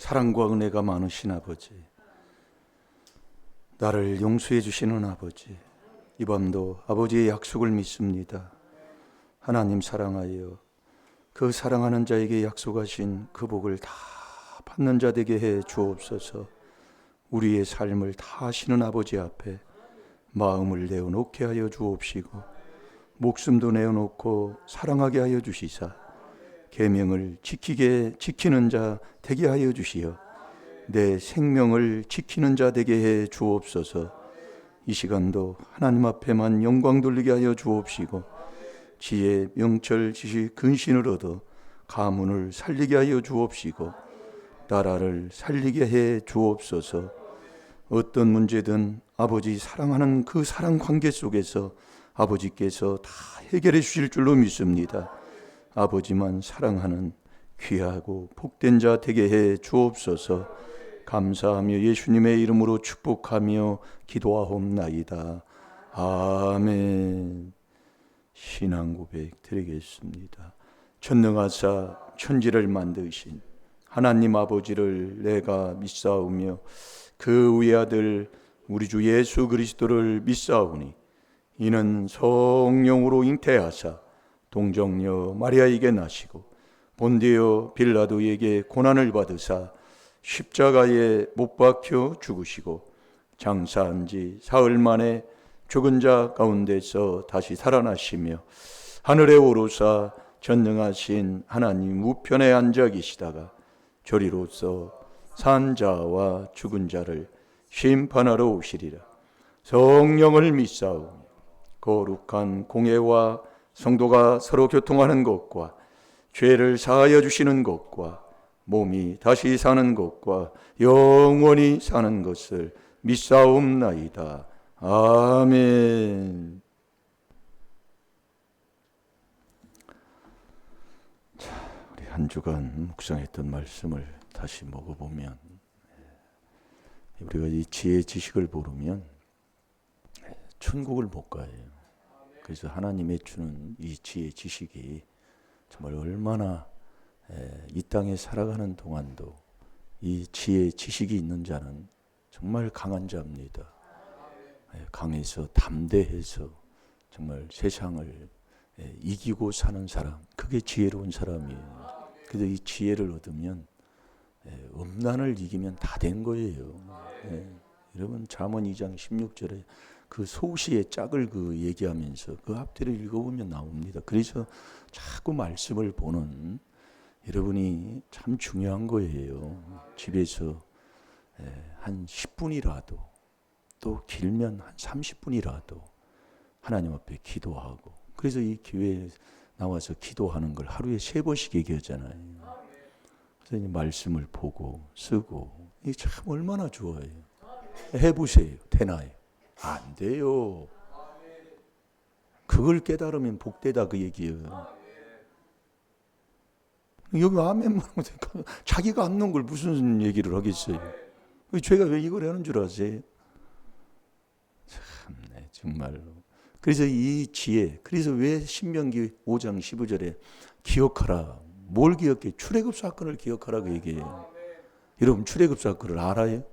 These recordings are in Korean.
사랑과 은혜가 많으신 아버지, 나를 용서해 주시는 아버지, 이 밤도 아버지의 약속을 믿습니다. 하나님 사랑하여 그 사랑하는 자에게 약속하신 그 복을 다 받는 자 되게 해 주옵소서. 우리의 삶을 다 하시는 아버지 앞에 마음을 내어놓게 하여 주옵시고, 목숨도 내어놓고 사랑하게 하여 주시사 계명을 지키는 자 되게 하여 주시어 내 생명을 지키는 자 되게 해 주옵소서. 이 시간도 하나님 앞에만 영광 돌리게 하여 주옵시고, 지혜, 명철, 지식, 근신을 얻어 가문을 살리게 하여 주옵시고, 나라를 살리게 해 주옵소서. 어떤 문제든 아버지 사랑하는 그 사랑 관계 속에서 아버지께서 다 해결해 주실 줄로 믿습니다. 아버지만 사랑하는 귀하고 복된 자 되게 해 주옵소서. 감사하며 예수님의 이름으로 축복하며 기도하옵나이다. 아멘. 신앙 고백 드리겠습니다. 전능하사 천지를 만드신 하나님 아버지를 내가 믿사오며 그 외아들 우리 주 예수 그리스도를 믿사오니 이는 성령으로 잉태하사 동정녀 마리아에게 나시고 본디오 빌라도에게 고난을 받으사 십자가에 못 박혀 죽으시고 장사한 지 사흘 만에 죽은 자 가운데서 다시 살아나시며 하늘에 오르사 전능하신 하나님 우편에 앉아 계시다가 저리로서 산 자와 죽은 자를 심판하러 오시리라. 성령을 믿사오니 거룩한 공예와 성도가 서로 교통하는 것과 죄를 사하여 주시는 것과 몸이 다시 사는 것과 영원히 사는 것을 믿사옵나이다. 아멘. 자, 우리 한 주간 묵상했던 말씀을 다시 먹어보면, 우리가 이 지혜 지식을 모르면 천국을 못 가요. 그래서 하나님의 주는 이 지혜 지식이 정말 얼마나 이 땅에 살아가는 동안도 이 지혜 지식이 있는 자는 정말 강한 자입니다. 강해서 담대해서 정말 세상을 이기고 사는 사람, 그게 지혜로운 사람이에요. 그래서 이 지혜를 얻으면 음란을 이기면 다 된 거예요. 여러분 잠언 2장 16절에 그 소시의 짝을 그 얘기하면서 그 앞뒤를 읽어보면 나옵니다. 그래서 자꾸 말씀을 보는 여러분이 참 중요한 거예요. 집에서 한 10분이라도 또 길면 한 30분이라도 하나님 앞에 기도하고, 그래서 이 교회에 나와서 기도하는 걸 하루에 3번씩 얘기하잖아요. 그래서 이 말씀을 보고 쓰고 이게 참 얼마나 좋아요. 해보세요. 되나요? 안 돼요. 그걸 깨달으면 복되다 그 얘기예요. 여기 아멘만 하면 자기가 안 놓은 걸 무슨 얘기를 하겠어요. 제가 왜 이걸 하는 줄 아세요? 참네 정말로. 그래서 이 지혜, 그래서 왜 신명기 5장 15절에 기억하라. 뭘 기억해? 출애굽 사건을 기억하라 그 얘기예요. 여러분 출애굽 사건을 알아요?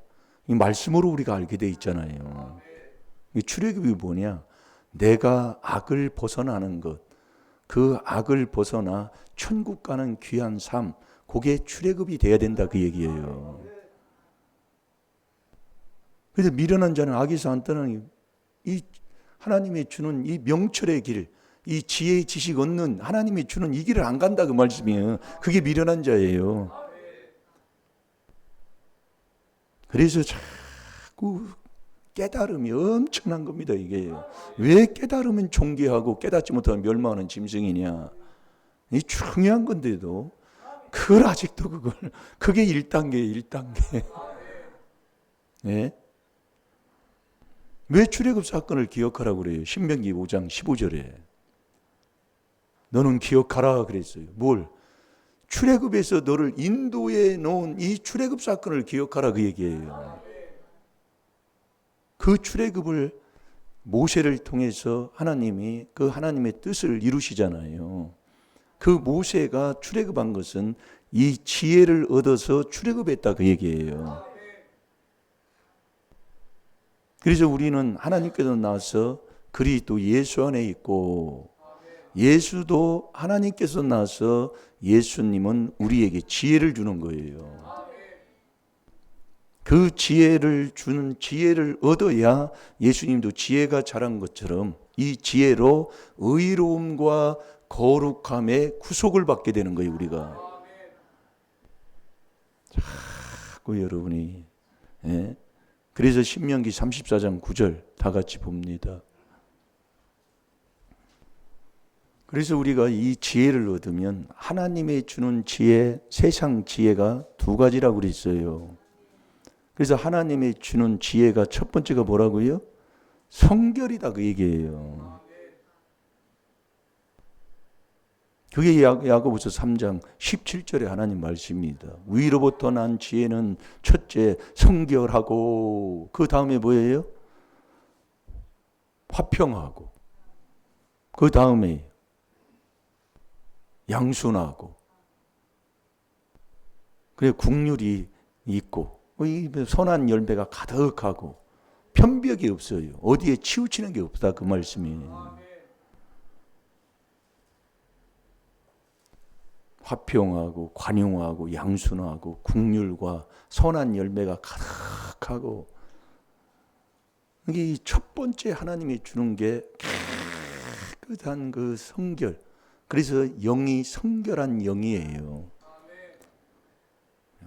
이 말씀으로 우리가 알게 돼 있잖아요. 이 출애굽이 뭐냐? 내가 악을 벗어나는 것, 그 악을 벗어나 천국 가는 귀한 삶, 그게 출애굽이 돼야 된다 그 얘기예요. 그래서 미련한 자는 악에서 안 떠나니 이 하나님이 주는 이 명철의 길, 이 지혜의 지식 얻는 하나님이 주는 이 길을 안 간다 그 말씀이에요. 그게 미련한 자예요. 그래서 자꾸 깨달음이 엄청난 겁니다. 이게 왜 깨달으면 존귀하고 깨닫지 못하면 멸망하는 짐승이냐. 이 중요한 건데도 그걸 아직도 그게 1단계예요. 1단계. 네? 왜 출애굽 사건을 기억하라고 그래요? 신명기 5장 15절에 너는 기억하라 그랬어요. 뭘? 출애굽에서 너를 인도해 놓은 이 출애굽 사건을 기억하라 그 얘기예요. 그 출애굽을 모세를 통해서 하나님이 그 하나님의 뜻을 이루시잖아요. 그 모세가 출애굽한 것은 이 지혜를 얻어서 출애굽했다 그 얘기예요. 그래서 우리는 하나님께서 나와서 그리스도 예수 안에 있고, 예수도 하나님께서 나와서 예수님은 우리에게 지혜를 주는 거예요. 그 지혜를 주는 지혜를 얻어야 예수님도 지혜가 자란 것처럼 이 지혜로 의로움과 거룩함의 구속을 받게 되는 거예요, 우리가. 자꾸 여러분이, 예? 그래서 신명기 34장 9절 다 같이 봅니다. 그래서 우리가 이 지혜를 얻으면 하나님의 주는 지혜, 세상 지혜가 두 가지라고 그랬어요. 그래서 하나님의 주는 지혜가 첫 번째가 뭐라고요? 성결이다 그 얘기예요. 그게 야고보서 3장 17절에 하나님 말씀입니다. 위로부터 난 지혜는 첫째 성결하고, 그 다음에 뭐예요? 화평하고, 그 다음에 양순하고, 그래 국률이 있고, 이 선한 열매가 가득하고, 편벽이 없어요. 어디에 치우치는 게 없다 그 말씀이에요. 화평하고 관용하고 양순하고 국률과 선한 열매가 가득하고, 이게 첫 번째 하나님이 주는 게 깨끗한 그 성결. 그래서 영이 성결한 영이에요.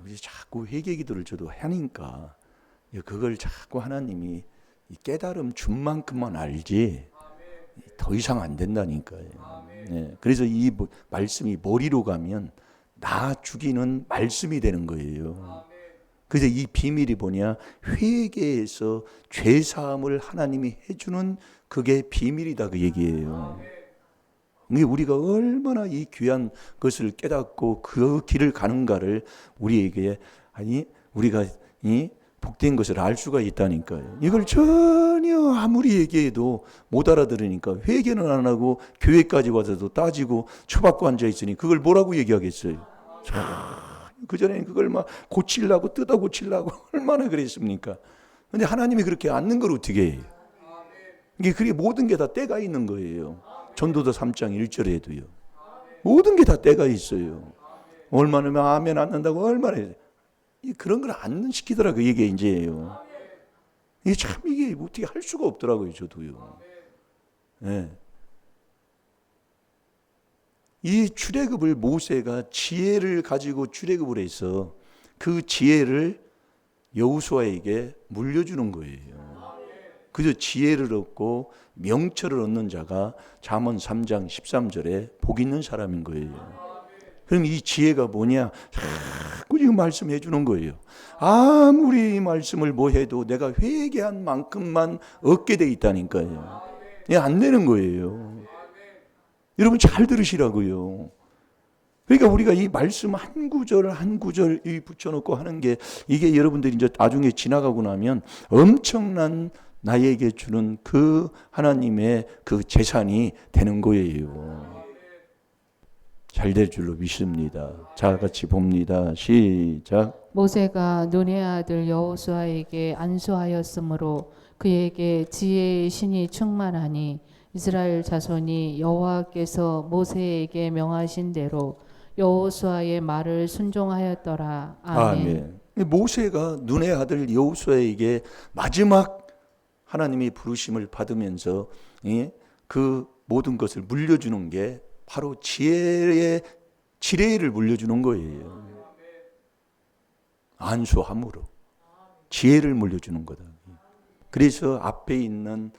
그래서 자꾸 회개 기도를 저도 하니까 그걸 자꾸 하나님이 깨달음 준 만큼만 알지 더 이상 안 된다니까요. 네, 그래서 이 말씀이 머리로 가면 나 죽이는 말씀이 되는 거예요. 그래서 이 비밀이 뭐냐? 회개에서 죄사함을 하나님이 해주는 그게 비밀이다 그 얘기예요. 우리가 얼마나 이 귀한 것을 깨닫고 그 길을 가는가를 우리에게, 아니 우리가 이 복된 것을 알 수가 있다니까요. 이걸 전혀 아무리 얘기해도 못 알아들으니까 회개는 안 하고 교회까지 와서도 따지고 처박고 앉아 있으니 그걸 뭐라고 얘기하겠어요. 그전에는 그걸 막 고치려고 뜯어 고치려고 얼마나 그랬습니까? 근데 하나님이 그렇게 않는 걸 어떻게 해요? 그게 모든 게 다 때가 있는 거예요. 전도서 3장 1절에도요. 모든 게 다 때가 있어요. 얼마나 아멘 안 한다고 얼마나 해요. 그런 걸 안 시키더라 그 얘기 이제예요. 이게 참 이게 어떻게 할 수가 없더라고요 저도요. 네. 이 출애굽을 모세가 지혜를 가지고 출애굽을 해서 그 지혜를 여호수아에게 물려주는 거예요. 그저 지혜를 얻고 명철을 얻는 자가 잠언 3장 13절에 복 있는 사람인 거예요. 그럼 이 지혜가 뭐냐? 자꾸 지금 말씀해 주는 거예요. 아무리 말씀을 뭐 해도 내가 회개한 만큼만 얻게 돼 있다니까요. 안 되는 거예요. 여러분 잘 들으시라고요. 그러니까 우리가 이 말씀 한 구절 한 구절 붙여놓고 하는 게, 이게 여러분들이 이제 나중에 지나가고 나면 엄청난 나에게 주는 그 하나님의 그 재산이 되는 거예요. 잘 될 줄로 믿습니다. 자, 같이 봅니다. 시작. 모세가 눈의 아들 여호수아에게 안수하였으므로 그에게 지혜의 신이 충만하니 이스라엘 자손이 여호와께서 모세에게 명하신 대로 여호수아의 말을 순종하였더라. 아멘. 모세가 눈의 아들 여호수아에게 마지막 하나님이 부르심을 받으면서 그 모든 것을 물려주는 게 바로 지혜를 물려주는 거예요. 안수함으로 지혜를 물려주는 거다. 그래서 앞에 있는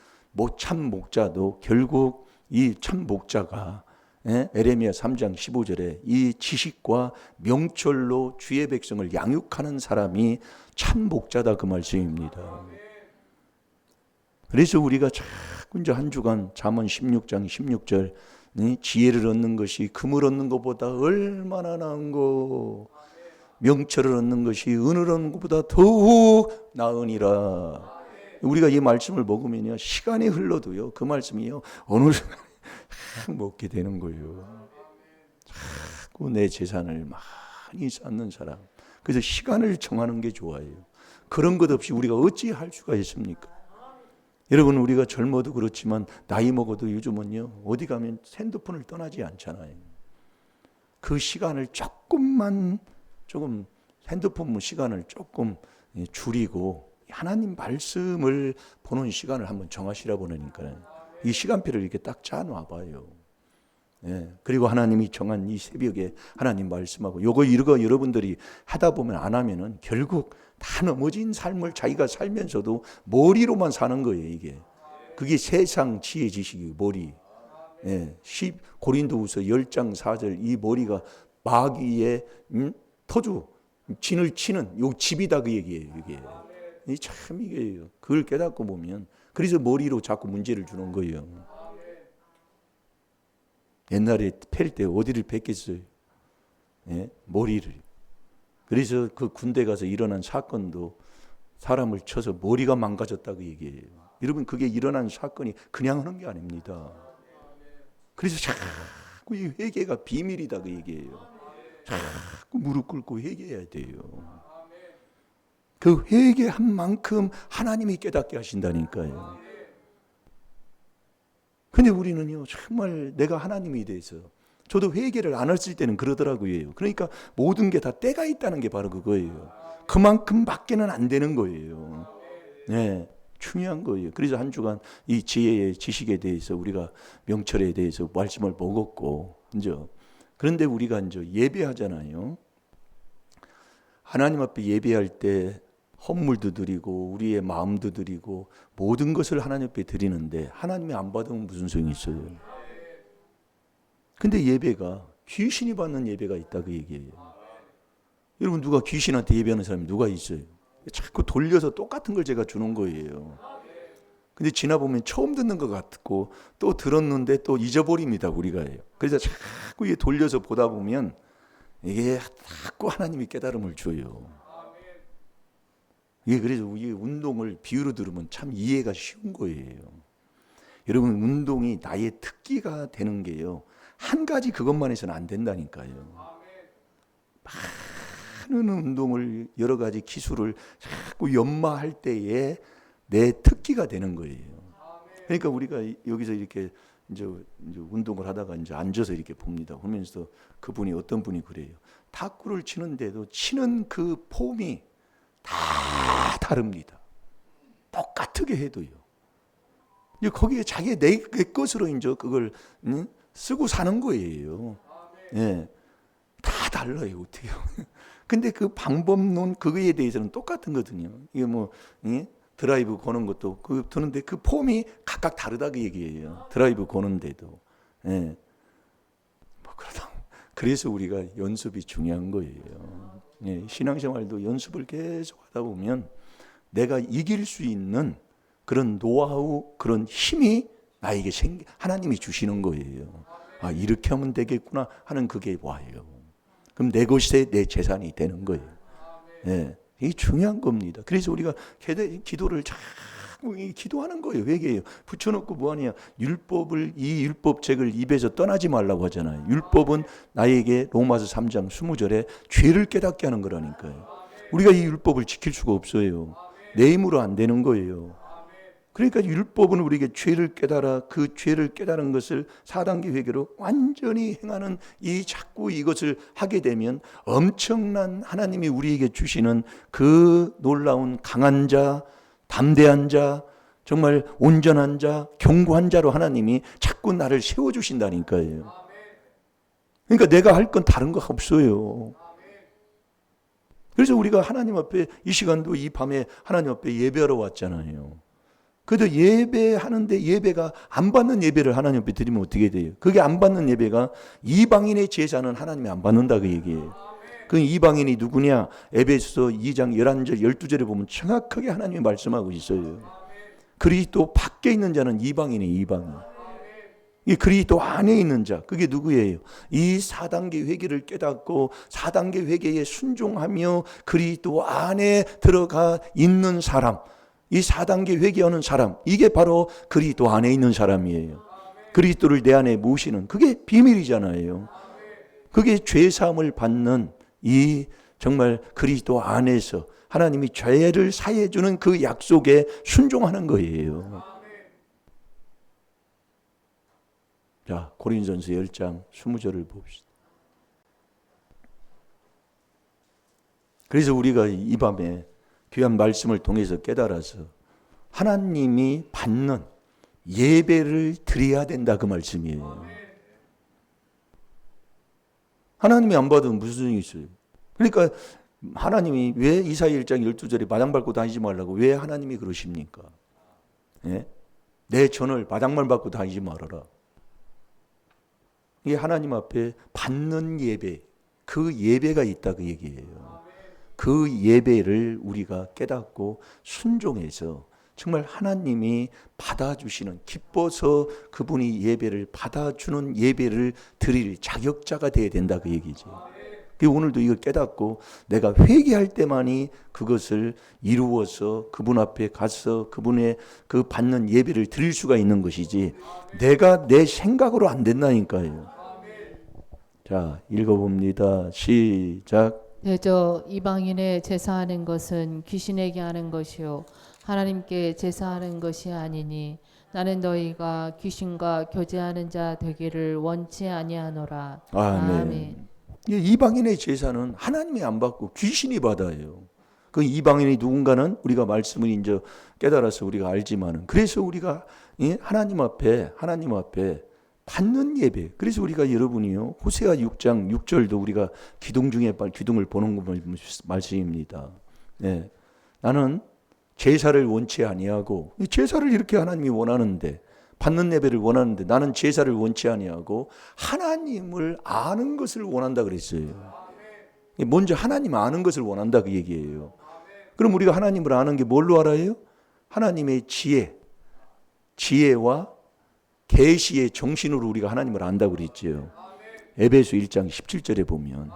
참 목자도 결국 이 참 목자가 에레미야 3장 15절에 이 지식과 명철로 주의 백성을 양육하는 사람이 참 목자다 그 말씀입니다. 그래서 우리가 자꾸 이제 한 주간 잠언 16장 16절 지혜를 얻는 것이 금을 얻는 것보다 얼마나 나은 거, 명철을 얻는 것이 은을 얻는 것보다 더욱 나으니라. 우리가 이 말씀을 먹으면요 시간이 흘러도요 그 말씀이요 어느 순간 먹게 되는 거예요. 자꾸 내 재산을 막 많이 쌓는 사람. 그래서 시간을 정하는 게 좋아요. 그런 것 없이 우리가 어찌 할 수가 있습니까? 여러분, 우리가 젊어도 그렇지만 나이 먹어도 요즘은요, 어디 가면 핸드폰을 떠나지 않잖아요. 그 시간을 조금 핸드폰 시간을 조금 줄이고 하나님 말씀을 보는 시간을 한번 정하시라 보니까요. 이 시간표를 이렇게 딱 짜놔 봐요. 예. 그리고 하나님이 정한 이 새벽에 하나님 말씀하고 이거 여러분들이 하다 보면 안 하면은 결국 다 넘어진 삶을 자기가 살면서도 머리로만 사는 거예요, 이게. 그게 세상 지혜 지식이 머리. 예. 고린도후서 10장 4절 이 머리가 마귀의 터주 진을 치는 요 집이다 그 얘기예요, 이게. 참 이게 그걸 깨닫고 보면 그래서 머리로 자꾸 문제를 주는 거예요. 옛날에 팰 때 어디를 뺐겠어요? 예? 머리를. 그래서 그 군대 가서 일어난 사건도 사람을 쳐서 머리가 망가졌다 그 얘기예요. 여러분, 그게 일어난 사건이 그냥 하는 게 아닙니다. 그래서 자꾸 이 회개가 비밀이다 그 얘기예요. 자꾸 무릎 꿇고 회개해야 돼요. 그 회개한 만큼 하나님이 깨닫게 하신다니까요. 근데 우리는요, 정말 내가 하나님에 대해서 저도 회개를 안 했을 때는 그러더라고요. 그러니까 모든 게 다 때가 있다는 게 바로 그거예요. 그만큼밖에는 안 되는 거예요. 네, 중요한 거예요. 그래서 한 주간 이 지혜의 지식에 대해서 우리가 명철에 대해서 말씀을 먹었고, 이제 그런데 우리가 이제 예배하잖아요. 하나님 앞에 예배할 때 헌물도 드리고 우리의 마음도 드리고 모든 것을 하나님 앞에 드리는데 하나님이 안 받으면 무슨 소용이 있어요? 근데 예배가 귀신이 받는 예배가 있다 그 얘기예요. 여러분, 누가 귀신한테 예배하는 사람이 누가 있어요? 자꾸 돌려서 똑같은 걸 제가 주는 거예요. 근데 지나보면 처음 듣는 것 같고 또 들었는데 또 잊어버립니다 우리가요. 그래서 자꾸 이게 돌려서 보다 보면 이게 자꾸 하나님이 깨달음을 줘요. 이게 그래서 이 운동을 비유로 들으면 참 이해가 쉬운 거예요. 여러분, 운동이 나의 특기가 되는 게요, 한 가지 그것만 해서는 안 된다니까요. 많은 운동을 여러 가지 기술을 자꾸 연마할 때에 내 특기가 되는 거예요. 그러니까 우리가 여기서 이렇게 이제 운동을 하다가 이제 앉아서 이렇게 봅니다. 보면서 그분이 어떤 분이 그래요. 탁구를 치는데도 치는 그 폼이 다 다릅니다. 똑같게 해도요. 이제 거기에 자기 내 것으로 이제 그걸 쓰고 사는 거예요. 예, 다 달라요 어때요? 근데 그 방법론 그거에 대해서는 똑같은 거거든요. 이게 뭐 드라이브 거는 것도 그 드는데 그 폼이 각각 다르다 그 얘기예요. 드라이브 거는데도. 예. 뭐 그러다. 그래서 우리가 연습이 중요한 거예요. 예, 신앙생활도 연습을 계속 하다 보면 내가 이길 수 있는 그런 노하우, 그런 힘이 나에게 하나님이 주시는 거예요. 아, 이렇게 하면 되겠구나 하는 그게 와요. 그럼 내 것이 내 재산이 되는 거예요. 예, 이게 중요한 겁니다. 그래서 우리가 기도를 자꾸 기도하는 거예요. 회개예요. 붙여놓고 뭐하냐? 이 율법책을 입에서 떠나지 말라고 하잖아요. 율법은 나에게 로마서 3장 20절에 죄를 깨닫게 하는 거라니까요. 우리가 이 율법을 지킬 수가 없어요. 내 힘으로 안 되는 거예요. 그러니까 율법은 우리에게 죄를 깨달아 그 죄를 깨달은 것을 4단계 회개로 완전히 행하는 자꾸 이것을 하게 되면 엄청난 하나님이 우리에게 주시는 그 놀라운 강한 자, 담대한 자, 정말 온전한 자, 견고한 자로 하나님이 자꾸 나를 세워주신다니까요. 그러니까 내가 할 건 다른 거 없어요. 그래서 우리가 하나님 앞에 이 시간도 이 밤에 하나님 앞에 예배하러 왔잖아요. 그래도 예배하는데 예배가 안 받는 예배를 하나님 앞에 드리면 어떻게 돼요? 그게 안 받는 예배가 이방인의 제사는 하나님이 안 받는다 그 얘기예요. 그 이방인이 누구냐? 에베소서 2장 11절 12절에 보면 정확하게 하나님이 말씀하고 있어요. 그리스도 밖에 있는 자는 이방인이 이방인. 이 그리스도 안에 있는 자, 그게 누구예요? 이 4단계 회개를 깨닫고 4단계 회개에 순종하며 그리스도 안에 들어가 있는 사람, 이 4단계 회개하는 사람, 이게 바로 그리스도 안에 있는 사람이에요. 그리스도를 내 안에 모시는 그게 비밀이잖아요. 그게 죄 사함을 받는 이 정말 그리스도 안에서 하나님이 죄를 사해 주는 그 약속에 순종하는 거예요. 자, 고린도전서 10장 20절을 봅시다. 그래서 우리가 이 밤에 귀한 말씀을 통해서 깨달아서 하나님이 받는 예배를 드려야 된다 그 말씀이에요. 하나님이 안 받으면 무슨 소용이 있어요? 그러니까 하나님이 왜 이사야 1장 12절에 마당 밟고 다니지 말라고 왜 하나님이 그러십니까? 예? 내 전을 마당만 밟고 다니지 말아라. 이게 하나님 앞에 받는 예배, 그 예배가 있다 그 얘기예요. 그 예배를 우리가 깨닫고 순종해서 정말 하나님이 받아주시는, 기뻐서 그분이 예배를 받아주는 예배를 드릴 자격자가 되어야 된다 그 얘기지. 오늘도 이걸 깨닫고 내가 회개할 때만이 그것을 이루어서 그분 앞에 가서 그분의 그 받는 예배를 드릴 수가 있는 것이지, 내가 내 생각으로 안 된다니까요. 자, 읽어봅니다. 시작. 대저 이방인의 제사하는 것은 귀신에게 하는 것이요 하나님께 제사하는 것이 아니니 나는 너희가 귀신과 교제하는 자 되기를 원치 아니하노라. 아멘. 이방인의 제사는 하나님이 안 받고 귀신이 받아요. 그 이방인이 누군가는 우리가 말씀을 이제 깨달아서 우리가 알지만은, 그래서 우리가 하나님 앞에 받는 예배. 그래서 우리가 여러분이요 호세아 6장 6절도 우리가 기둥 중에 기둥을 보는 말씀입니다. 네. 나는 제사를 원치 아니하고, 제사를 이렇게 하나님이 원하는데, 받는 예배를 원하는데 나는 제사를 원치 아니하고 하나님을 아는 것을 원한다 그랬어요. 먼저 하나님 아는 것을 원한다 그 얘기예요. 그럼 우리가 하나님을 아는 게 뭘로 알아요? 하나님의 지혜와 계시의 정신으로 우리가 하나님을 안다고 그랬죠. 에베소 1장 17절에 보면.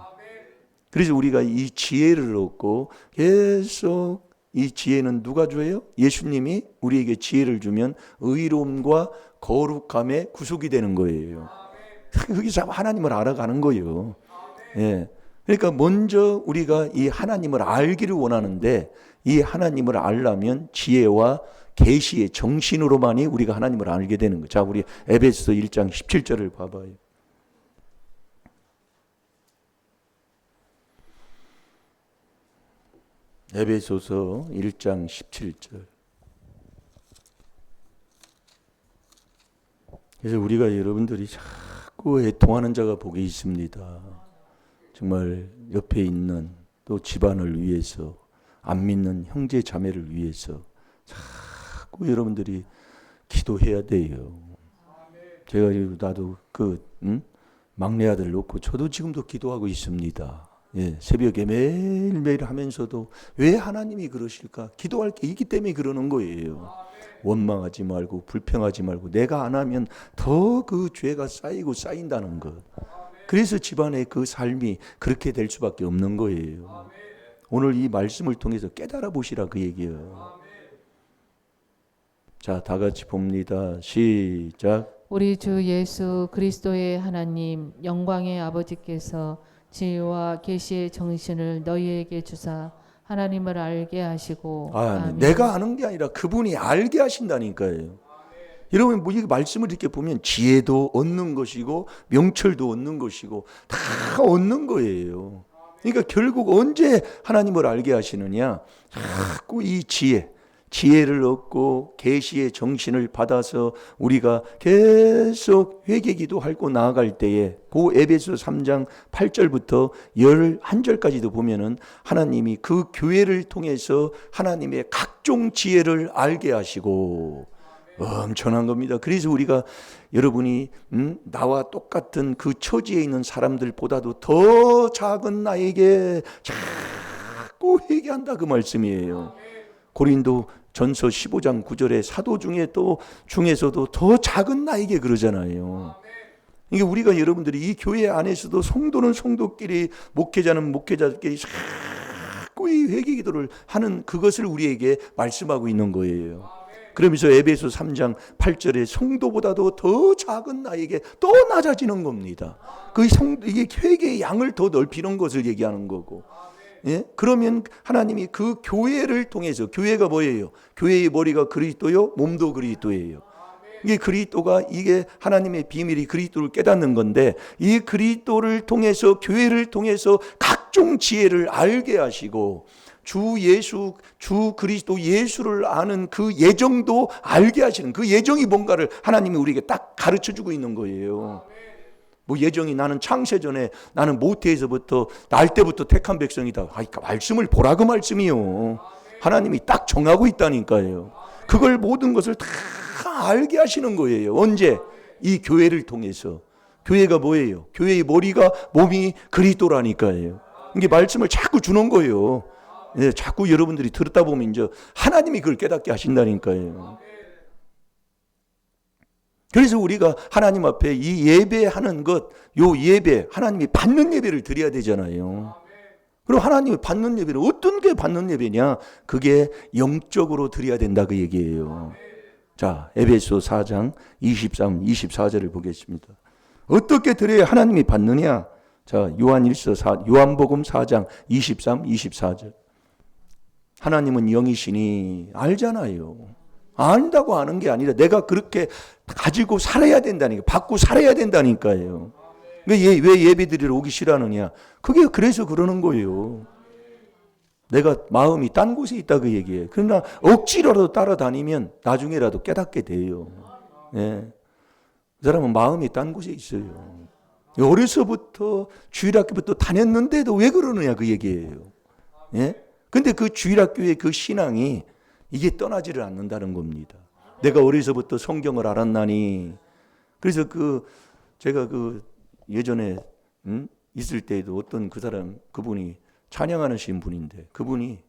그래서 우리가 이 지혜를 얻고 계속, 이 지혜는 누가 줘요? 예수님이 우리에게 지혜를 주면 의로움과 거룩함의 구속이 되는 거예요. 거기서 하나님을 알아가는 거예요. 예. 그러니까 먼저 우리가 이 하나님을 알기를 원하는데, 이 하나님을 알려면 지혜와 계시의 정신으로만이 우리가 하나님을 알게 되는 거예요. 자, 우리 에베소 1장 17절을 봐봐요. 에베소서 1장 17절. 그래서 우리가 여러분들이 자꾸 애통하는 자가 복이 있습니다. 정말 옆에 있는 또 집안을 위해서, 안 믿는 형제 자매를 위해서 자꾸 여러분들이 기도해야 돼요. 제가 나도 막내 아들 놓고 저도 지금도 기도하고 있습니다. 예, 새벽에 매일매일 하면서도 왜 하나님이 그러실까? 기도할 게 있기 때문에 그러는 거예요. 원망하지 말고 불평하지 말고, 내가 안 하면 더 그 죄가 쌓이고 쌓인다는 것. 그래서 집안의 그 삶이 그렇게 될 수밖에 없는 거예요. 오늘 이 말씀을 통해서 깨달아 보시라 그 얘기예요. 자, 다 같이 봅니다. 시작. 우리 주 예수 그리스도의 하나님 영광의 아버지께서 지혜와 계시의 정신을 너희에게 주사 하나님을 알게 하시고. 아멘. 내가 아는 게 아니라 그분이 알게 하신다니까요. 여러분, 이 말씀을 이렇게 보면 지혜도 얻는 것이고 명철도 얻는 것이고 다 얻는 거예요. 그러니까 결국 언제 하나님을 알게 하시느냐? 자꾸 이 지혜를 얻고 계시의 정신을 받아서 우리가 계속 회개기도 하고 나아갈 때에, 그 에베소 3장 8절부터 11절까지도 보면은 하나님이 그 교회를 통해서 하나님의 각종 지혜를 알게 하시고, 엄청난 겁니다. 그래서 우리가 여러분이 나와 똑같은 그 처지에 있는 사람들보다도 더 작은 나에게 자꾸 회개한다 그 말씀이에요. 고린도 전서 15장 9절에 사도 중에서도 더 작은 나에게 그러잖아요. 이게 우리가 여러분들이 이 교회 안에서도 성도는 성도끼리, 목회자는 목회자끼리 자꾸 이 회개 기도를 하는 그것을 우리에게 말씀하고 있는 거예요. 그러면서 에베소 3장 8절에 성도보다도 더 작은 나에게 더 낮아지는 겁니다. 이게 회개의 양을 더 넓히는 것을 얘기하는 거고. 예? 그러면 하나님이 그 교회를 통해서, 교회가 뭐예요? 교회의 머리가 그리스도요, 몸도 그리스도예요. 이게 그리스도가, 이게 하나님의 비밀이 그리스도를 깨닫는 건데, 이 그리스도를 통해서, 교회를 통해서 각종 지혜를 알게 하시고, 주 그리스도 예수를 아는 그 예정도 알게 하시는, 그 예정이 뭔가를 하나님이 우리에게 딱 가르쳐 주고 있는 거예요. 뭐 예정이, 나는 창세전에, 나는 모태에서부터, 날 때부터 택한 백성이다. 그러니까 말씀을 보라, 그 말씀이요. 하나님이 딱 정하고 있다니까요. 그걸, 모든 것을 다 알게 하시는 거예요. 언제? 이 교회를 통해서. 교회가 뭐예요? 교회의 머리가, 몸이 그리스도라니까요. 이게 말씀을 자꾸 주는 거예요. 예, 자꾸 여러분들이 들었다 보면 이제 하나님이 그걸 깨닫게 하신다니까요. 그래서 우리가 하나님 앞에 이 예배하는 것, 요 예배, 하나님이 받는 예배를 드려야 되잖아요. 그럼 하나님이 받는 예배를 어떤 게 받는 예배냐? 그게 영적으로 드려야 된다, 그 얘기예요. 자, 에베소 4장 23, 24절을 보겠습니다. 어떻게 드려야 하나님이 받느냐? 자, 요한복음 4장 23, 24절. 하나님은 영이시니 알잖아요. 안다고 아는 게 아니라 내가 그렇게 가지고 살아야 된다니까, 받고 살아야 된다니까요. 왜 예배 드리러 오기 싫어하느냐? 그게 그래서 그러는 거예요. 내가 마음이 딴 곳에 있다, 그 얘기예요. 그러나 억지로라도 따라다니면 나중에라도 깨닫게 돼요. 예. 그 사람은 마음이 딴 곳에 있어요. 어려서부터 주일학교부터 다녔는데도 왜 그러느냐, 그 얘기예요. 예? 근데 그 주일학교의 그 신앙이 이게 떠나지를 않는다는 겁니다. 내가 어려서부터 성경을 알았나니. 그래서 제가 예전에 있을 때에도 어떤 그분이 찬양하시는 분인데, 그분이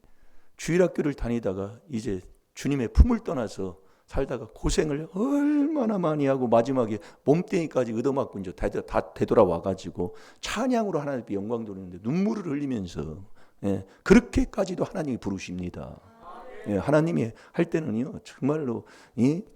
주일학교를 다니다가 이제 주님의 품을 떠나서 살다가 고생을 얼마나 많이 하고 마지막에 몸뚱이까지 얻어맞고 이제 다 되돌아와가지고 찬양으로 하나님께 영광 돌리는데 눈물을 흘리면서, 예, 그렇게까지도 하나님이 부르십니다. 예, 하나님이 할 때는요, 정말로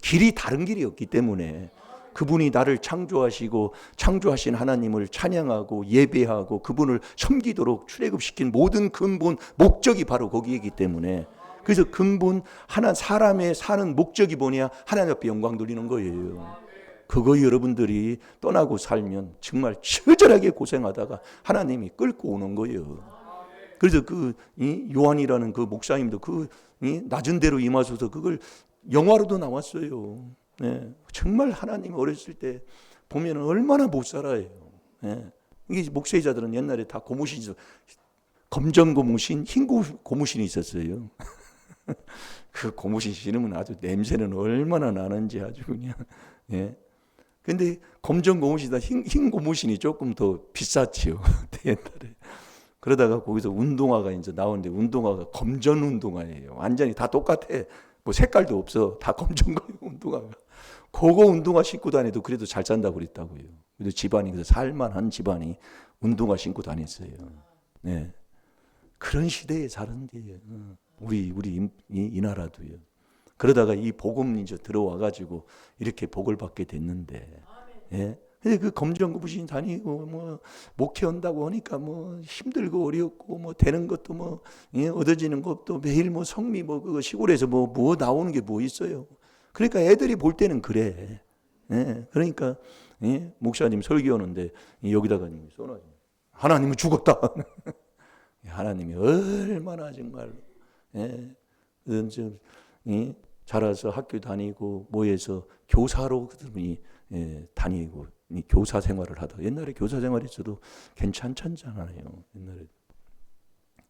길이 다른 길이었기 때문에 그분이 나를 창조하시고 창조하신 하나님을 찬양하고 예배하고 그분을 섬기도록 출애굽시킨 모든 근본 목적이 바로 거기이기 때문에, 그래서 근본 사람의 사는 목적이 뭐냐? 하나님 앞에 영광 돌리는 거예요. 그거 여러분들이 떠나고 살면 정말 처절하게 고생하다가 하나님이 끌고 오는 거예요. 그래서 요한이라는 그 목사님도 낮은 데로 임하셔서 그걸 영화로도 나왔어요. 네. 정말 하나님 어렸을 때 보면 얼마나 못 살아요. 네. 이게 목회자들은 옛날에 다 고무신, 검정 고무신, 흰 고무신이 있었어요. 그 고무신 신으면 아주 냄새는 얼마나 나는지 아주 그냥. 예. 근데 검정 고무신보다 흰 고무신이 조금 더 비쌌지요. 옛날에. 그러다가 거기서 운동화가 이제 나오는데, 운동화가 검정 운동화예요. 완전히 다 똑같아. 뭐 색깔도 없어. 다 검정 거예요, 운동화가. 그거 운동화 신고 다녀도 그래도 잘 산다고 그랬다고요. 그래도 집안이, 그래서 살만한 집안이 운동화 신고 다녔어요. 네. 그런 시대에 사는데요. 우리 이 나라도요. 그러다가 이 복음 이제 들어와가지고 이렇게 복을 받게 됐는데, 예. 그 검정 고무신 다니고 뭐 목회한다고 하니까 뭐 힘들고 어렵고 뭐 되는 것도 뭐, 예, 얻어지는 것도 매일 뭐 성미 뭐 그거 시골에서 뭐 나오는 게 뭐 있어요. 그러니까 애들이 볼 때는 그래. 예. 그러니까, 예, 목사님 설교하는데 여기다가 써놔. 하나님은 죽었다. 하나님이 얼마나 정말, 예, 자라서 학교 다니고 뭐해서 교사로 그분이, 예, 다니고 교사 생활을 하다. 옛날에 교사 생활했어도 괜찮잖아요. 옛날에.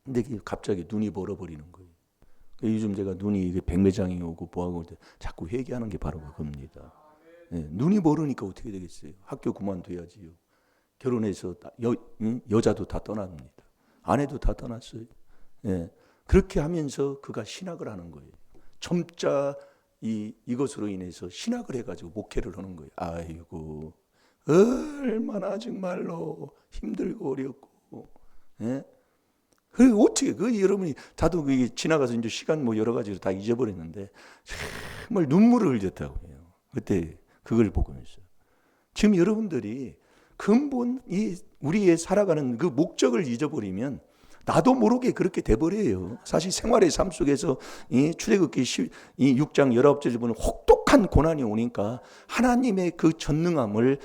근데 갑자기 눈이 멀어버리는 거예요. 요즘 제가 눈이 백내장이 오고 뭐하고 자꾸 회개하는 게 바로 그겁니다. 예, 눈이 멀으니까 어떻게 되겠어요? 학교 그만둬야지요. 결혼해서 여자도 다 떠납니다. 아내도 다 떠났어요. 예, 그렇게 하면서 그가 신학을 하는 거예요. 점자 이것으로 인해서 신학을 해가지고 목회를 하는 거예요. 아이고, 얼마나 정말로 힘들고 어렵고, 예? 그 어떻게 그 여러분이 다도 그게 지나가서 이제 시간 뭐 여러 가지로 다 잊어버렸는데 정말 눈물을 흘렸다고 해요. 그때 그걸 보면서 지금 여러분들이 근본 이 우리의 살아가는 그 목적을 잊어버리면 나도 모르게 그렇게 돼버려요. 사실 생활의 삶 속에서 이 출애굽기 6장 19절을 보면 혹독한 고난이 오니까 하나님의 그 전능함을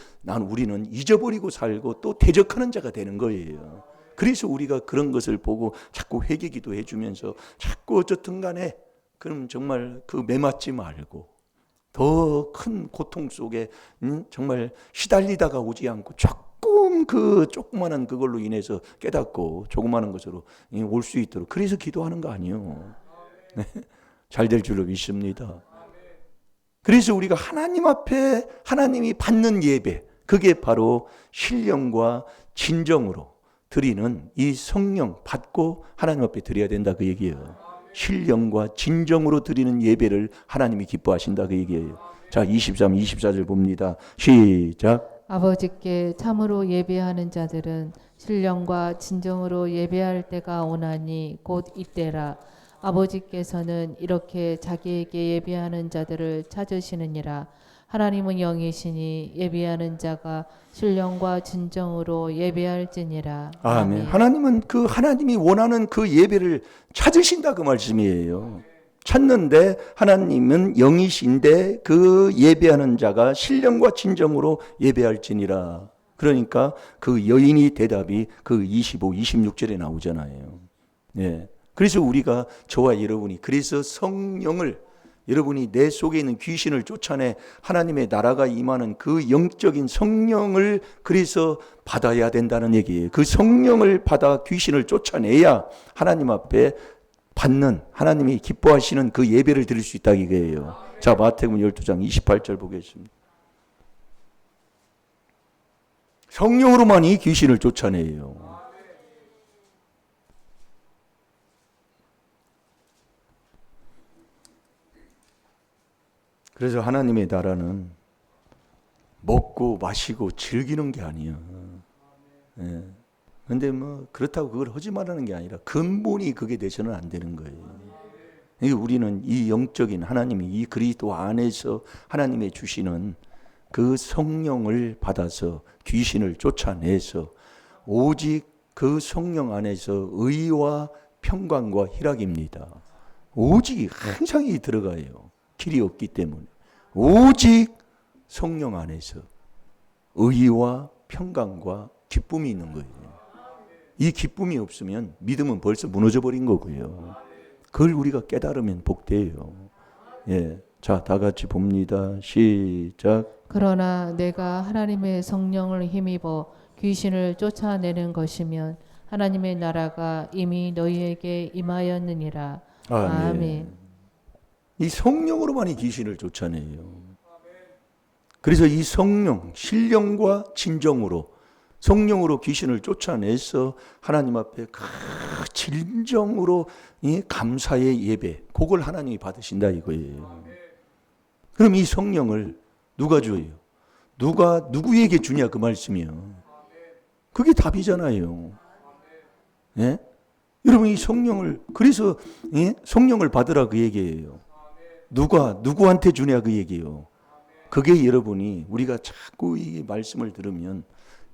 우리는 잊어버리고 살고 또 대적하는 자가 되는 거예요. 그래서 우리가 그런 것을 보고 자꾸 회개 기도해 주면서 자꾸 어쨌든 간에 그럼 정말 그 매맞지 말고 더 큰 고통 속에 정말 시달리다가 오지 않고 조금 그 조그마한 그걸로 인해서 깨닫고 조그마한 것으로 올 수 있도록 그래서 기도하는 거 아니에요. 잘 될 줄로 믿습니다. 그래서 우리가 하나님 앞에 하나님이 받는 예배 그게 바로 신령과 진정으로 드리는 이 성령 받고 하나님 앞에 드려야 된다 그 얘기예요. 신령과 진정으로 드리는 예배를 하나님이 기뻐하신다 그 얘기예요. 자 23, 24절 봅니다. 시작. 아버지께 참으로 예배하는 자들은 신령과 진정으로 예배할 때가 오나니 곧 이때라. 아버지께서는 이렇게 자기에게 예배하는 자들을 찾으시느니라. 하나님은 영이시니 예배하는 자가 신령과 진정으로 예배할지니라. 아멘. 하나님은 그 하나님이 원하는 그 예배를 찾으신다 그 말씀이에요. 찾는데 하나님은 영이신데 그 예배하는 자가 신령과 진정으로 예배할지니라. 그러니까 그 여인이 대답이 그 25, 26절에 나오잖아요. 예. 그래서 우리가 저와 여러분이 그래서 성령을 여러분이 내 속에 있는 귀신을 쫓아내 하나님의 나라가 임하는 그 영적인 성령을 그래서 받아야 된다는 얘기예요. 그 성령을 받아 귀신을 쫓아내야 하나님 앞에 받는 하나님이 기뻐하시는 그 예배를 드릴 수 있다 이거예요. 자, 마태복음 12장 28절 보겠습니다. 성령으로만 이 귀신을 쫓아내요. 그래서 하나님의 나라는 먹고 마시고 즐기는 게 아니야. 예. 근데 뭐 그렇다고 그걸 하지 말라는 게 아니라 근본이 그게 되서는 안 되는 거예요. 우리는 이 영적인 하나님이 이 그리스도 안에서 하나님의 주시는 그 성령을 받아서 귀신을 쫓아내서 오직 그 성령 안에서 의와 평강과 희락입니다. 오직 항상 이 들어가요. 길이 없기 때문에 오직 성령 안에서 의와 평강과 기쁨이 있는 거예요. 이 기쁨이 없으면 믿음은 벌써 무너져 버린 거고요. 그걸 우리가 깨달으면 복돼요. 예, 자, 다 같이 봅니다. 시작. 그러나 내가 하나님의 성령을 힘입어 귀신을 쫓아내는 것이면 하나님의 나라가 이미 너희에게 임하였느니라. 아멘. 이 성령으로만 이 귀신을 쫓아내요. 그래서 이 성령, 신령과 진정으로 성령으로 귀신을 쫓아내서 하나님 앞에 그 진정으로 이 감사의 예배, 그걸 하나님이 받으신다 이거예요. 그럼 이 성령을 누가 줘요? 누가 누구에게 주냐 그 말씀이요. 그게 답이잖아요. 예? 여러분 이 성령을 그래서 예? 성령을 받으라 그 얘기예요. 누가 누구한테 주냐 그 얘기예요. 그게 여러분이 우리가 자꾸 이 말씀을 들으면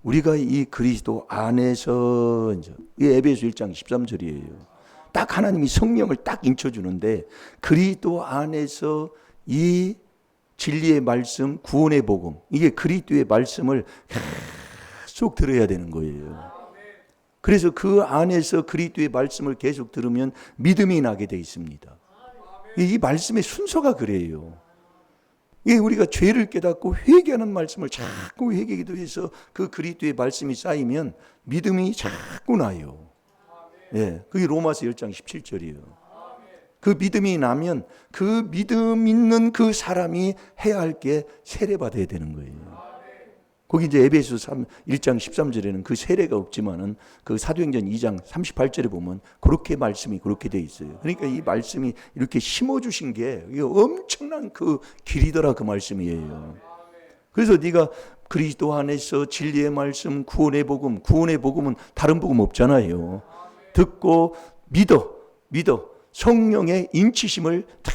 우리가 이 그리스도 안에서 이제 에베소 1장 13절이에요. 딱 하나님이 성령을 딱 인쳐주는데 그리스도 안에서 이 진리의 말씀, 구원의 복음 이게 그리스도의 말씀을 계속 들어야 되는 거예요. 그래서 그 안에서 그리스도의 말씀을 계속 들으면 믿음이 나게 돼 있습니다. 이 말씀의 순서가 그래요. 우리가 죄를 깨닫고 회개하는 말씀을 자꾸 회개기도해서 그 그리스도의 말씀이 쌓이면 믿음이 자꾸 나요. 예, 그게 로마서 10장 17절이에요. 그 믿음이 나면 그 믿음 있는 그 사람이 해야 할 게 세례받아야 되는 거예요. 거기 이제 에베소 1장 13절에는 그 세례가 없지만은 그 사도행전 2장 38절에 보면 그렇게 말씀이 그렇게 돼 있어요. 그러니까 이 말씀이 이렇게 심어주신 게 엄청난 그 길이더라 그 말씀이에요. 그래서 네가 그리스도 안에서 진리의 말씀, 구원의 복음은 다른 복음 없잖아요. 듣고 믿어 성령의 인치심을 다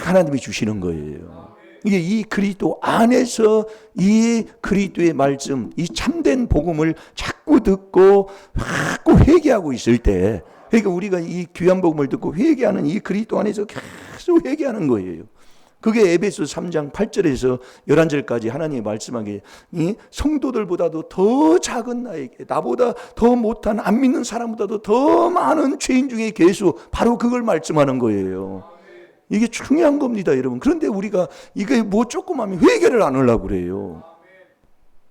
하나님이 주시는 거예요. 이게 이 그리스도 안에서 이 그리스도의 말씀, 이 참된 복음을 자꾸 듣고 자꾸 회개하고 있을 때, 그러니까 우리가 이 귀한 복음을 듣고 회개하는 이 그리스도 안에서 계속 회개하는 거예요. 그게 에베소 3장 8절에서 11절까지 하나님이 말씀하기에 이 성도들보다도 더 작은 나에게, 나보다 더 못한 안 믿는 사람보다도 더 많은 죄인 중에 계수, 바로 그걸 말씀하는 거예요. 이게 중요한 겁니다, 여러분. 그런데 우리가 이게 뭐 조금 하면 회개를 안 하려고 그래요.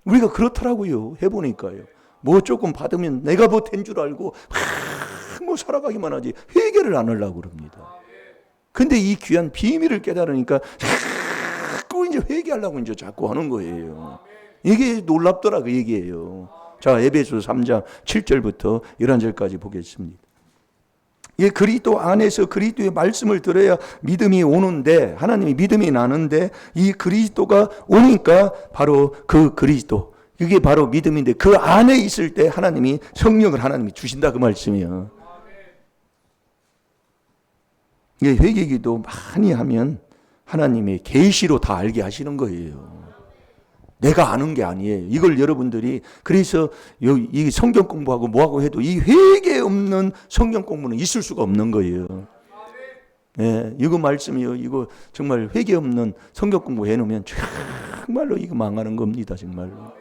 우리가 그렇더라고요. 해보니까요. 뭐 조금 받으면 내가 뭐 된 줄 알고 뭐 살아가기만 하지 회개를 안 하려고 그럽니다. 근데 이 귀한 비밀을 깨달으니까 자꾸 이제 회개하려고 이제 자꾸 하는 거예요. 이게 놀랍더라 그 얘기예요. 자, 에베소 3장 7절부터 11절까지 보겠습니다. 이 그리스도 안에서 그리스도의 말씀을 들어야 믿음이 오는데, 하나님이 믿음이 나는데, 이 그리스도가 오니까 바로 그 그리스도, 이게 바로 믿음인데, 그 안에 있을 때 하나님이 성령을 하나님이 주신다 그 말씀이에요. 이게 회개기도 많이 하면 하나님의 계시로 다 알게 하시는 거예요. 내가 아는 게 아니에요. 이걸 여러분들이, 그래서 이 성경 공부하고 뭐하고 해도 이 회개 없는 성경 공부는 있을 수가 없는 거예요. 예, 이거 말씀이요. 이거 정말 회개 없는 성경 공부 해놓으면 정말로 이거 망하는 겁니다. 정말로.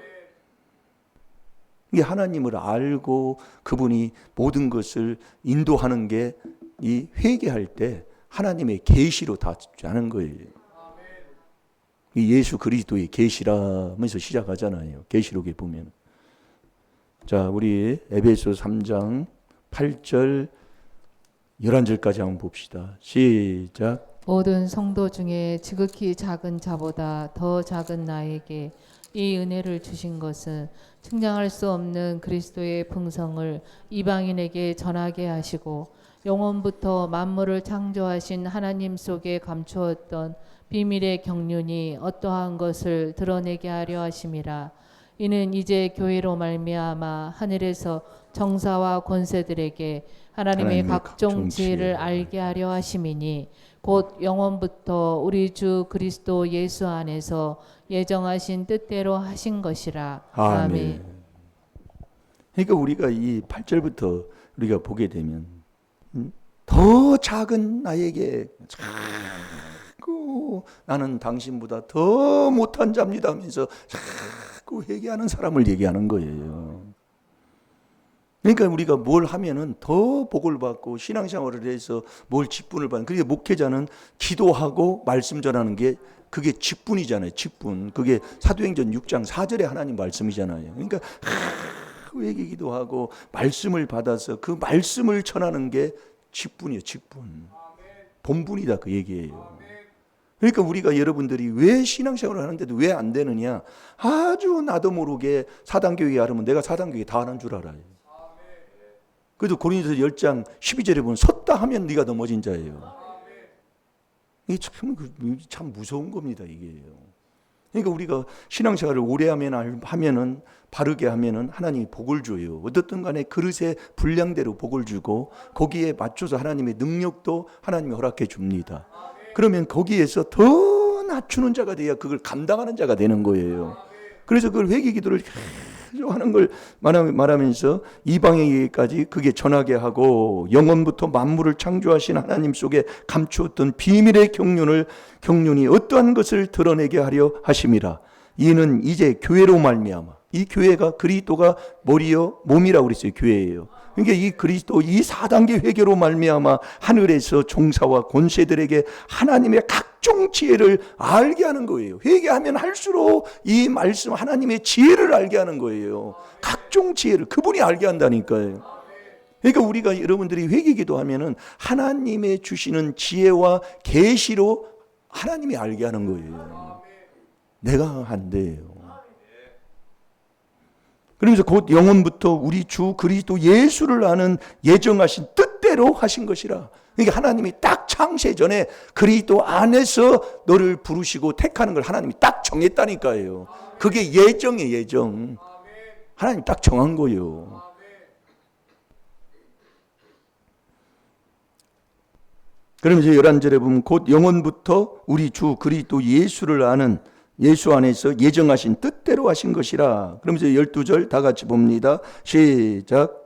이게 하나님을 알고 그분이 모든 것을 인도하는 게 이 회개할 때 하나님의 계시로 다 하는 거예요. 이 예수 그리스도의 계시라면서 시작하잖아요. 계시록에 보면. 자, 우리 에베소 3장 8절 11절까지 한번 봅시다. 시작. 모든 성도 중에 지극히 작은 자보다 더 작은 나에게 이 은혜를 주신 것은 측량할 수 없는 그리스도의 풍성을 이방인에게 전하게 하시고 영원부터 만물을 창조하신 하나님 속에 감추었던 비밀의 경륜이 어떠한 것을 드러내게 하려 하심이라. 이는 이제 교회로 말미암아 하늘에서 정사와 권세들에게 하나님의 각종 지혜를 알게 하려 하심이니 곧 영원부터 우리 주 그리스도 예수 안에서 예정하신 뜻대로 하신 것이라. 아멘. 그러니까 우리가 이 8절부터 우리가 보게 되면 더 작은 나에게 자꾸 나는 당신보다 더 못한 자입니다 하면서 자꾸 회개하는 사람을 얘기하는 거예요. 그러니까 우리가 뭘 하면은 더 복을 받고 신앙생활을 해서 뭘 직분을 받는, 그게 목회자는 기도하고 말씀 전하는 게 그게 직분이잖아요. 직분. 그게 사도행전 6장 4절에 하나님 말씀이잖아요. 그러니까 회개 기도하고 말씀을 받아서 그 말씀을 전하는 게 직분이에요. 직분. 본분이다 그 얘기예요. 그러니까 우리가 여러분들이 왜 신앙생활을 하는데도 왜 안 되느냐, 아주 나도 모르게 사단교회 하려면 내가 사단교회 다 하는 줄 알아요. 그래도 고린도서 10장 12절에 보면 섰다 하면 네가 넘어진 자예요. 이게 참 무서운 겁니다. 이게요. 그러니까 우리가 신앙생활을 오래 하면은 바르게 하면은 하나님이 복을 줘요. 어떻든 간에 그릇의 분량대로 복을 주고 거기에 맞춰서 하나님의 능력도 하나님이 허락해 줍니다. 그러면 거기에서 더 낮추는 자가 돼야 그걸 감당하는 자가 되는 거예요. 그래서 그걸 회개 기도를 계속 하는 걸 말하면서 이방에게까지 그게 전하게 하고 영원부터 만물을 창조하신 하나님 속에 감추었던 비밀의 경륜이 어떠한 것을 드러내게 하려 하심이라. 이는 이제 교회로 말미암아, 이 교회가 그리스도가 머리요 몸이라고 그랬어요. 교회예요. 그러니까 이 그리스도 이 4단계 회개로 말미암아 하늘에서 종사와 권세들에게 하나님의 각종 지혜를 알게 하는 거예요. 회개하면 할수록 이 말씀 하나님의 지혜를 알게 하는 거예요. 각종 지혜를 그분이 알게 한다니까요. 그러니까 우리가 여러분들이 회개 기도하면은 하나님의 주시는 지혜와 계시로 하나님이 알게 하는 거예요. 내가 안 돼요. 그러면서 곧 영원부터 우리 주 그리스도 예수를 아는 예정하신 뜻대로 하신 것이라. 그러니까 하나님이 딱 창세 전에 그리스도 안에서 너를 부르시고 택하는 걸 하나님이 딱 정했다니까요. 그게 예정이에요. 예정. 하나님 딱 정한 거예요. 그러면서 11절에 보면 곧 영원부터 우리 주 그리스도 예수를 아는 예수 안에서 예정하신 뜻대로 하신 것이라. 그러면서 12절 다 같이 봅니다. 시작.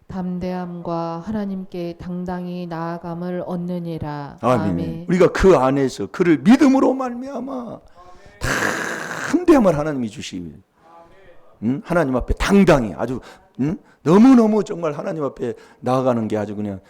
담대함과 하나님께 당당히 나아감을 얻느니라. 아멘. 우리가 그 안에서 그를 믿음으로 말미암아 담대함을 하나님이 주시고 하나님 앞에 당당히 아주 너무너무 정말 하나님 앞에 나아가는 게 아주 그냥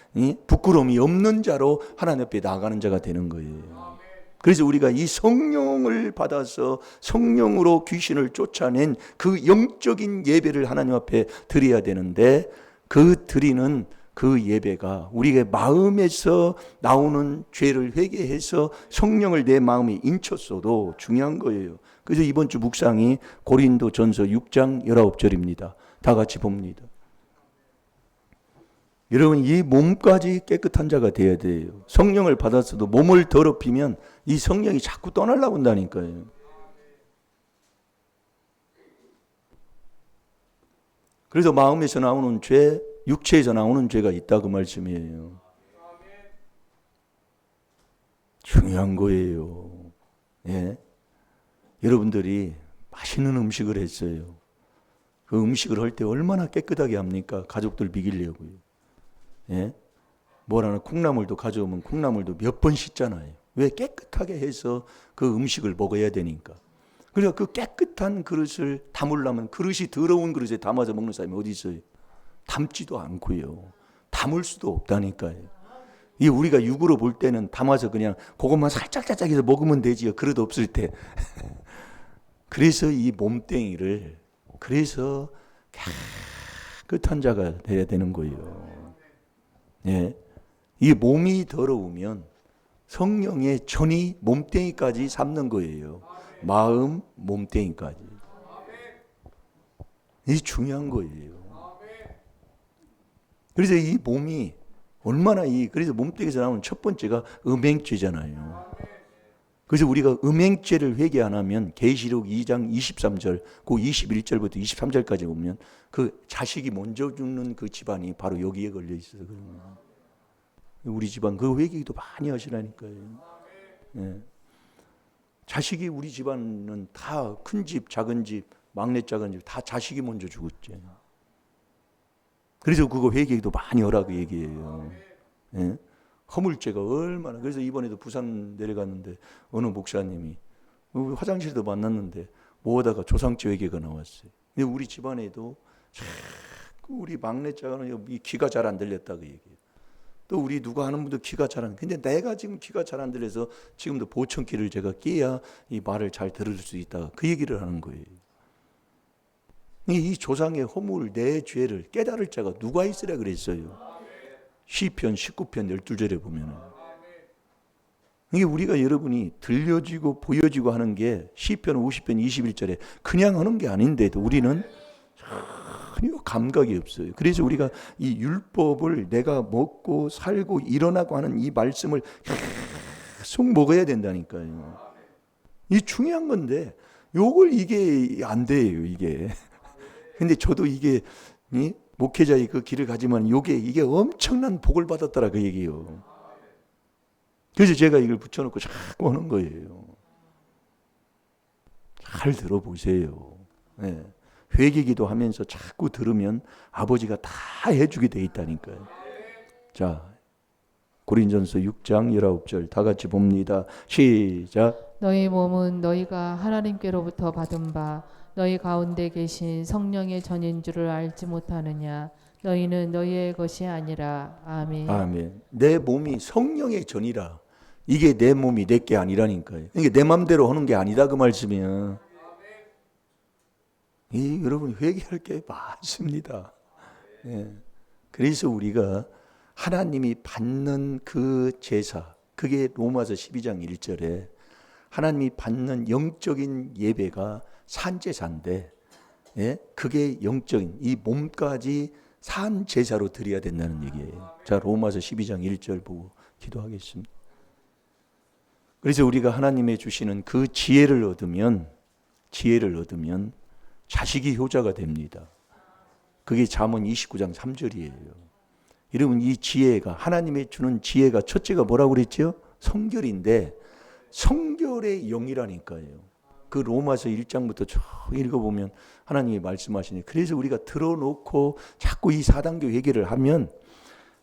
부끄러움이 없는 자로 하나님 앞에 나아가는 자가 되는 거예요. 그래서 우리가 이 성령을 받아서 성령으로 귀신을 쫓아낸 그 영적인 예배를 하나님 앞에 드려야 되는데, 그 드리는 그 예배가 우리의 마음에서 나오는 죄를 회개해서 성령을 내 마음에 인쳤어도 중요한 거예요. 그래서 이번 주 묵상이 고린도전서 6장 19절입니다. 다 같이 봅니다. 여러분, 이 몸까지 깨끗한 자가 되어야 돼요. 성령을 받았어도 몸을 더럽히면 이 성령이 자꾸 떠나려고 한다니까요. 그래서 마음에서 나오는 죄, 육체에서 나오는 죄가 있다 그 말씀이에요. 중요한 거예요. 예. 여러분들이 맛있는 음식을 했어요. 그 음식을 할 때 얼마나 깨끗하게 합니까? 가족들 먹이려고요. 예? 뭐라나 콩나물도 가져오면 콩나물도 몇 번 씻잖아요. 왜? 깨끗하게 해서 그 음식을 먹어야 되니까. 그러니까 그 깨끗한 그릇을 담으려면 그릇이 더러운 그릇에 담아서 먹는 사람이 어디 있어요? 담지도 않고요. 담을 수도 없다니까요. 이 우리가 육으로 볼 때는 담아서 그냥 그것만 살짝 해서 먹으면 되지요. 그릇 없을 때. 그래서 이 몸뚱이를 그래서 깨끗한 자가 돼야 되는 거예요. 예. 이 몸이 더러우면 성령의 전이 몸뚱이까지 삼는 거예요. 마음, 몸뚱이까지. 이 중요한 거예요. 그래서 이 몸이 얼마나 그래서 몸뚱이에서 나오는 첫 번째가 음행죄잖아요. 그래서 우리가 음행죄를 회개 안 하면 계시록 2장 23절, 그 21절부터 23절까지 보면 그 자식이 먼저 죽는 그 집안이 바로 여기에 걸려 있어서 그런 거예요. 우리 집안 그 회개도 많이 하시라니까요. 예. 자식이 우리 집안은 다 큰 집, 작은 집, 막내 작은 집 다 자식이 먼저 죽었죠. 그래서 그거 회개도 많이 하라고 얘기해요. 예? 허물죄가 얼마나. 그래서 이번에도 부산 내려갔는데 어느 목사님이 화장실도 만났는데 뭐하다가 조상죄 회개가 나왔어요. 근데 우리 집안에도 우리 막내 작은 이 귀가 잘 안 들렸다고 얘기해요. 또 우리 누가 하는 분도 귀가 잘 안. 근데 내가 지금 귀가 잘 안 들려서 지금도 보청기를 제가 끼야 이 말을 잘 들을 수 있다. 그 얘기를 하는 거예요. 이 조상의 허물, 내 죄를 깨달을 자가 누가 있으라 그랬어요. 시편 19편 12절에 보면은. 이게 우리가 여러분이 들려지고 보여지고 하는 게 시편 50편 21절에 그냥 하는 게 아닌데도 우리는 전혀 감각이 없어요. 그래서 우리가 이 율법을 내가 먹고 살고 일어나고 하는 이 말씀을 계속 먹어야 된다니까요. 이 중요한 건데 요걸 이게 안 돼요, 이게. 근데 저도 이게 목회자의 그 길을 가지만 이게 엄청난 복을 받았더라 그 얘기예요. 그래서 제가 이걸 붙여놓고 자꾸 하는 거예요. 잘 들어보세요. 네. 회개기도 하면서 자꾸 들으면 아버지가 다 해주게 돼 있다니까요. 자, 고린전서 6장 19절 다 같이 봅니다. 시작. 너희 몸은 너희가 하나님께로부터 받은 바 너희 가운데 계신 성령의 전인 줄을 알지 못하느냐. 너희는 너희의 것이 아니라. 아멘. 아멘. 내 몸이 성령의 전이라. 이게 내 몸이 내 게 아니라니까요. 이게 내 맘대로 하는 게 아니다 그 말씀이야. 여러분 회개할 게 많습니다. 예. 그래서 우리가 하나님이 받는 그 제사, 그게 로마서 12장 1절에 하나님이 받는 영적인 예배가 산제사인데, 예? 그게 영적인 이 몸까지 산 제사로 드려야 된다는 얘기예요. 자, 로마서 12장 1절 보고 기도하겠습니다. 그래서 우리가 하나님의 주시는 그 지혜를 얻으면 자식이 효자가 됩니다. 그게 잠언 29장 3절이에요. 여러분, 이 지혜가, 하나님의 주는 지혜가 첫째가 뭐라고 그랬죠? 성결인데 성결의 영이라니까요. 그 로마서 1장부터 쭉 읽어보면 하나님이 말씀하시니, 그래서 우리가 들어놓고 자꾸 이 4단계 회개를 하면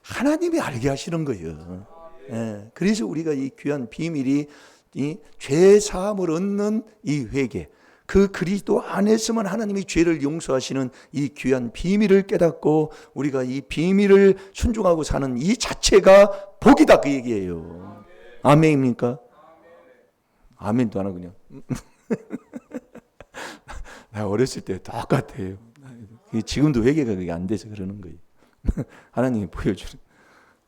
하나님이 알게 하시는 거예요. 예, 그래서 우리가 이 귀한 비밀이 이 죄 사함을 얻는 이 회개, 그 그리스도 안에서만 하나님이 죄를 용서하시는 이 귀한 비밀을 깨닫고 우리가 이 비밀을 순종하고 사는 이 자체가 복이다, 그 얘기예요. 아멘입니까? 아멘도 안 하고 그냥 나 어렸을 때 똑같아요. 지금도 회개가 그게 안 돼서 그러는 거예요. 하나님이 보여주는,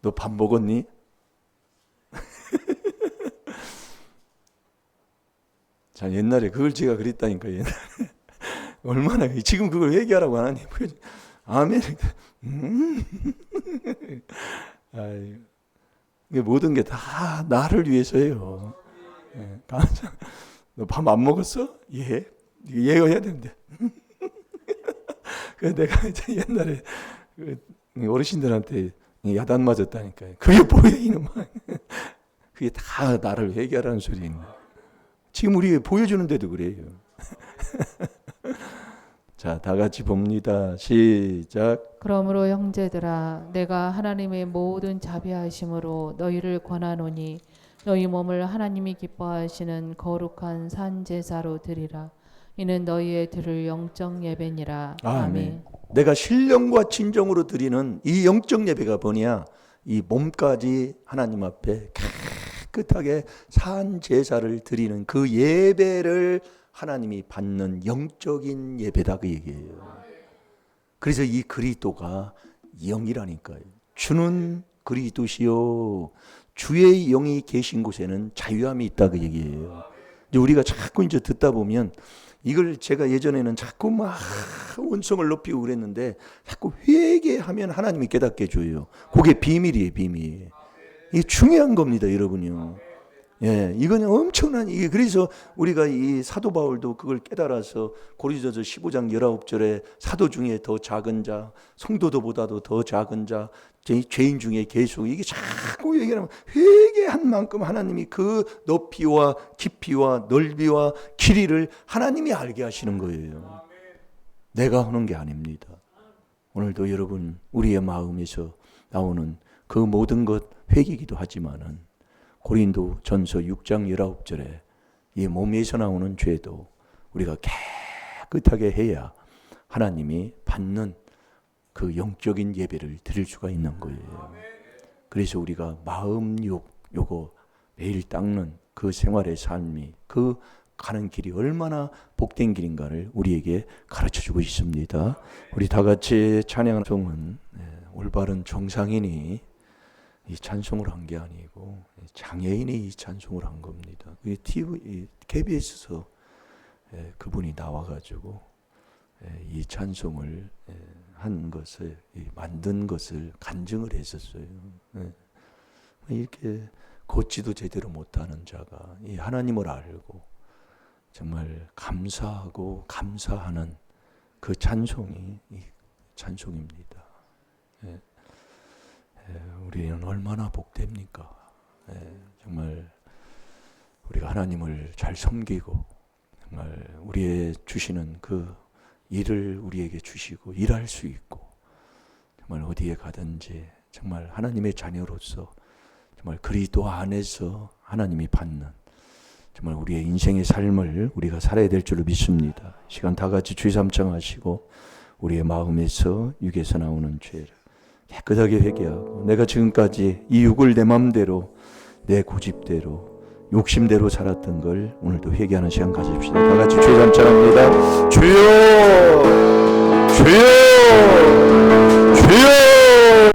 너 밥 먹었니? 자, 옛날에 그걸 제가 그랬다니까요. 옛날에. 얼마나, 지금 그걸 회개하라고 하나님 보여주. 아멘. 아유, 이게 모든 게 다 나를 위해서예요. 예, 너 밥 안 먹었어? 예. 예가 해야 되는데. 그래서 내가 이제 옛날에 어르신들한테 야단 맞았다니까요. 그게 뭐야 이놈아. 그게 다 나를 회개하라는 소리인 거예요. 지금 우리 보여주는데도 그래요. 자, 다 같이 봅니다. 시작. 그러므로 형제들아, 내가 하나님의 모든 자비하심으로 너희를 권하노니 너희 몸을 하나님이 기뻐하시는 거룩한 산 제사로 드리라. 이는 너희의 드릴 영적 예배니라. 아멘. 내가 신령과 진정으로 드리는 이 영적 예배가 뭐냐? 이 몸까지 하나님 앞에 깨끗하게 산 제사를 드리는 그 예배를 하나님이 받는 영적인 예배다, 그 얘기예요. 그래서 이 그리스도가 영이라니까요. 주는 그리스도시요 주의 영이 계신 곳에는 자유함이 있다, 그 얘기예요. 이제 우리가 자꾸 이제 듣다 보면 이걸 제가 예전에는 자꾸 막 온성을 높이고 그랬는데 자꾸 회개하면 하나님이 깨닫게 해줘요. 그게 비밀이에요, 비밀. 이게 중요한 겁니다, 여러분요. 예, 이건 엄청난, 이게 그래서 우리가 이 사도 바울도 그걸 깨달아서 고린도서 15장 19절에 사도 중에 더 작은 자, 성도들보다도 더 작은 자, 죄인 중에 계속, 이게 자꾸 얘기하면 회개한 만큼 하나님이 그 높이와 깊이와 넓이와 길이를 하나님이 알게 하시는 거예요. 내가 하는 게 아닙니다. 오늘도 여러분, 우리의 마음에서 나오는 그 모든 것 회개기도 하지만은 고린도 전서 6장 19절에 이 몸에서 나오는 죄도 우리가 깨끗하게 해야 하나님이 받는 그 영적인 예배를 드릴 수가 있는 거예요. 그래서 우리가 마음 요거 매일 닦는 그 생활의 삶이, 그 가는 길이 얼마나 복된 길인가를 우리에게 가르쳐주고 있습니다. 우리 다 같이 찬양하는 종은 올바른 정상인이 이 찬송을 한 게 아니고 장애인이 이 찬송을 한 겁니다. KBS에서 그분이 나와가지고 이 찬송을 한 것을, 만든 것을 간증을 했었어요. 이렇게 걷지도 제대로 못하는 자가 이 하나님을 알고 정말 감사하고 감사하는 그 찬송이 이 찬송입니다. 우리는 얼마나 복됩니까? 정말 우리가 하나님을 잘 섬기고 정말 우리의 주시는 그 일을 우리에게 주시고 일할 수 있고 정말 어디에 가든지 정말 하나님의 자녀로서 정말 그리스도 안에서 하나님이 받는 정말 우리의 인생의 삶을 우리가 살아야 될 줄로 믿습니다. 시간 다 같이 주의 삼창하시고 우리의 마음에서 육에서 나오는 죄를 깨끗하게 회개하고 내가 지금까지 이 육을 내 마음대로 내 고집대로 욕심대로 살았던 걸 오늘도 회개하는 시간 가집시다. 다 같이 주의 삼창합니다. 주여